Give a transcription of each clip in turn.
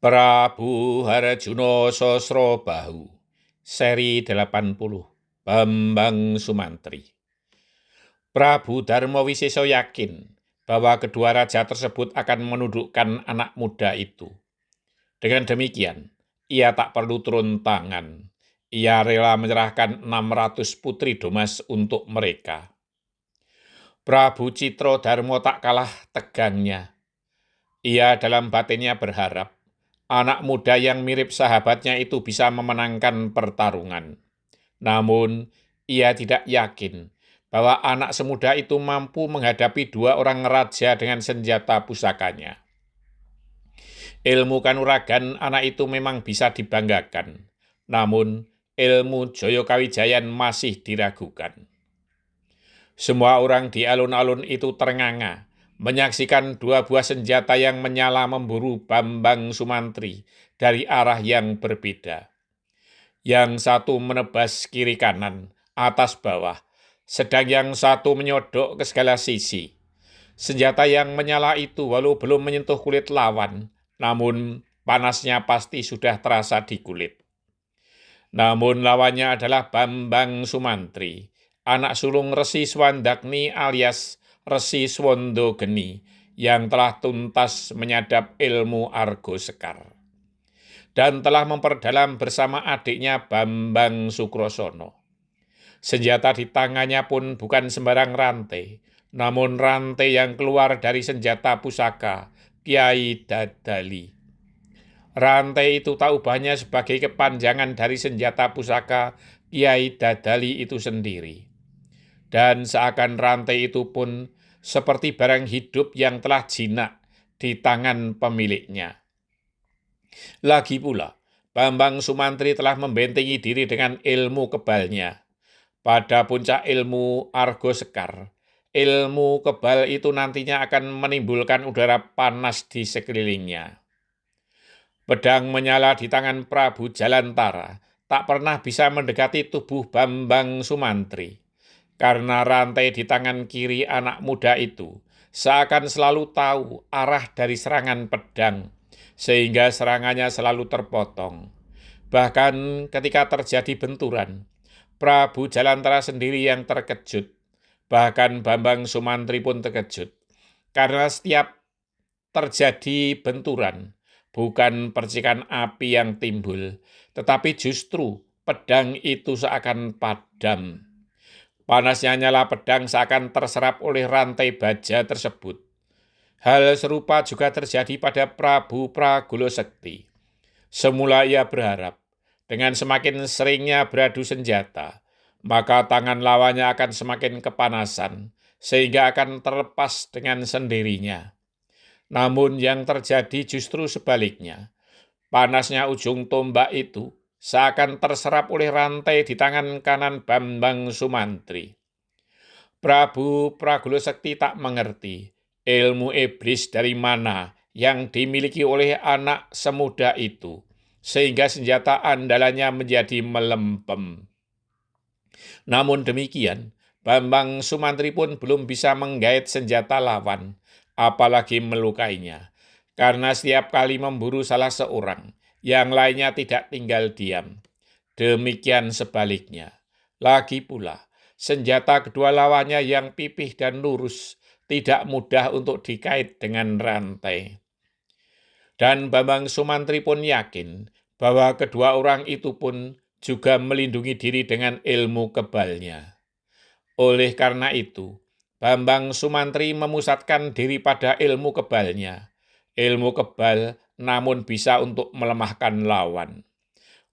Prabu Harjuno Sosrobahu, seri 80, Bambang Sumantri. Prabu Darmawisesa yakin bahwa kedua raja tersebut akan menundukkan anak muda itu. Dengan demikian, ia tak perlu turun tangan. Ia rela menyerahkan 600 putri Domas untuk mereka. Prabu Citrodharma tak kalah tegangnya. Ia dalam batinnya berharap anak muda yang mirip sahabatnya itu bisa memenangkan pertarungan. Namun, ia tidak yakin bahwa anak semuda itu mampu menghadapi dua orang raja dengan senjata pusakanya. Ilmu kanuragan anak itu memang bisa dibanggakan, namun ilmu Jaya Kawijayan masih diragukan. Semua orang di alun-alun itu ternganga menyaksikan dua buah senjata yang menyala memburu Bambang Sumantri dari arah yang berbeda. Yang satu menebas kiri kanan, atas bawah, sedang yang satu menyodok ke segala sisi. Senjata yang menyala itu walau belum menyentuh kulit lawan, namun panasnya pasti sudah terasa di kulit. Namun lawannya adalah Bambang Sumantri, anak sulung Resi Swandagni alias Resi Swandageni yang telah tuntas menyadap ilmu Argo Sekar dan telah memperdalam bersama adiknya Bambang Sukrosono. Senjata di tangannya pun bukan sembarang rantai, namun rantai yang keluar dari senjata pusaka Kiai Dadali. Rantai itu tak ubahnya sebagai kepanjangan dari senjata pusaka Kiai Dadali itu sendiri. Dan seakan rantai itu pun seperti barang hidup yang telah jinak di tangan pemiliknya. Lagi pula, Bambang Sumantri telah membentengi diri dengan ilmu kebalnya. Pada puncak ilmu Argo Sekar, ilmu kebal itu nantinya akan menimbulkan udara panas di sekelilingnya. Pedang menyala di tangan Prabu Jalantara tak pernah bisa mendekati tubuh Bambang Sumantri. Karena rantai di tangan kiri anak muda itu seakan selalu tahu arah dari serangan pedang, sehingga serangannya selalu terpotong. Bahkan ketika terjadi benturan, Prabu Jalantara sendiri yang terkejut. Bahkan Bambang Sumantri pun terkejut. Karena setiap terjadi benturan, bukan percikan api yang timbul, tetapi justru pedang itu seakan padam. Panasnya nyala pedang seakan terserap oleh rantai baja tersebut. Hal serupa juga terjadi pada Prabu Pragulo Sekti. Semula ia berharap, dengan semakin seringnya beradu senjata, maka tangan lawannya akan semakin kepanasan, sehingga akan terlepas dengan sendirinya. Namun yang terjadi justru sebaliknya. Panasnya ujung tombak itu seakan terserap oleh rantai di tangan kanan Bambang Sumantri. Prabu Pragulo Sekti tak mengerti ilmu iblis dari mana yang dimiliki oleh anak semuda itu, sehingga senjata andalannya menjadi melempem. Namun demikian, Bambang Sumantri pun belum bisa menggait senjata lawan, apalagi melukainya, karena setiap kali memburu salah seorang, yang lainnya tidak tinggal diam. Demikian sebaliknya. Lagi pula, senjata kedua lawannya yang pipih dan lurus tidak mudah untuk dikait dengan rantai. Dan Bambang Sumantri pun yakin bahwa kedua orang itu pun juga melindungi diri dengan ilmu kebalnya. Oleh karena itu, Bambang Sumantri memusatkan diri pada ilmu kebalnya. Ilmu kebal namun bisa untuk melemahkan lawan.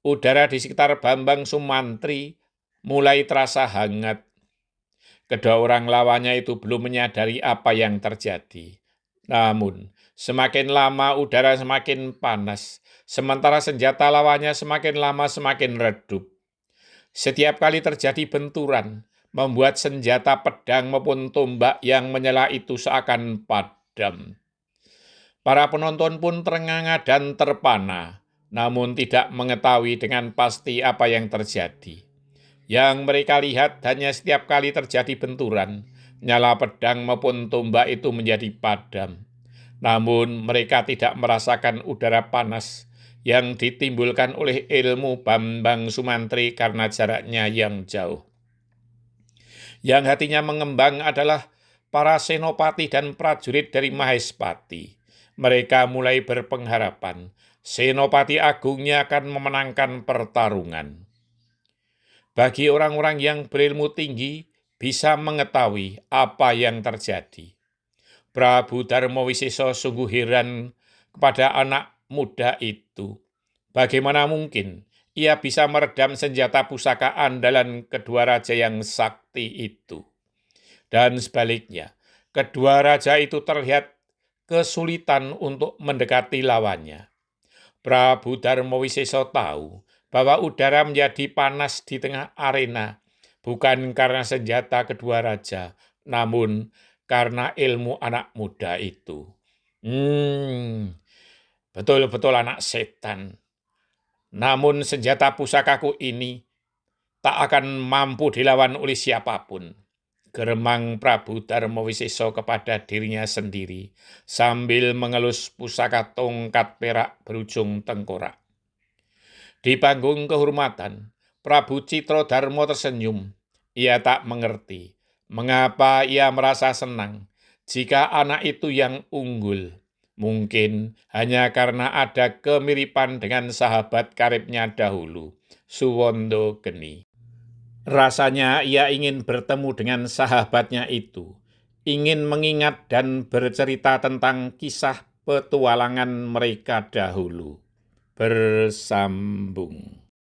Udara di sekitar Bambang Sumantri mulai terasa hangat. Kedua orang lawannya itu belum menyadari apa yang terjadi. Namun, semakin lama udara semakin panas, sementara senjata lawannya semakin lama semakin redup. Setiap kali terjadi benturan, membuat senjata pedang maupun tombak yang menyala itu seakan padam. Para penonton pun ternganga dan terpana, namun tidak mengetahui dengan pasti apa yang terjadi. Yang mereka lihat hanya setiap kali terjadi benturan, nyala pedang maupun tombak itu menjadi padam. Namun mereka tidak merasakan udara panas yang ditimbulkan oleh ilmu Bambang Sumantri karena jaraknya yang jauh. Yang hatinya mengembang adalah para senopati dan prajurit dari Mahespati. Mereka mulai berpengharapan senopati agungnya akan memenangkan pertarungan. Bagi orang-orang yang berilmu tinggi, bisa mengetahui apa yang terjadi. Prabu Darmawisesa sungguh heran kepada anak muda itu. Bagaimana mungkin ia bisa meredam senjata pusaka andalan kedua raja yang sakti itu? Dan sebaliknya, kedua raja itu terlihat kesulitan untuk mendekati lawannya. Prabu Darmawisesa tahu bahwa udara menjadi panas di tengah arena, bukan karena senjata kedua raja, namun karena ilmu anak muda itu. Betul-betul anak setan. Namun senjata pusakaku ini tak akan mampu dilawan oleh siapapun. Geremang Prabu Darmawisesa kepada dirinya sendiri sambil mengelus pusaka tongkat perak berujung tengkorak. Di panggung kehormatan, Prabu Citradarma tersenyum. Ia tak mengerti mengapa ia merasa senang jika anak itu yang unggul. Mungkin hanya karena ada kemiripan dengan sahabat karibnya dahulu, Suwondo Geni. Rasanya ia ingin bertemu dengan sahabatnya itu, ingin mengingat dan bercerita tentang kisah petualangan mereka dahulu. Bersambung.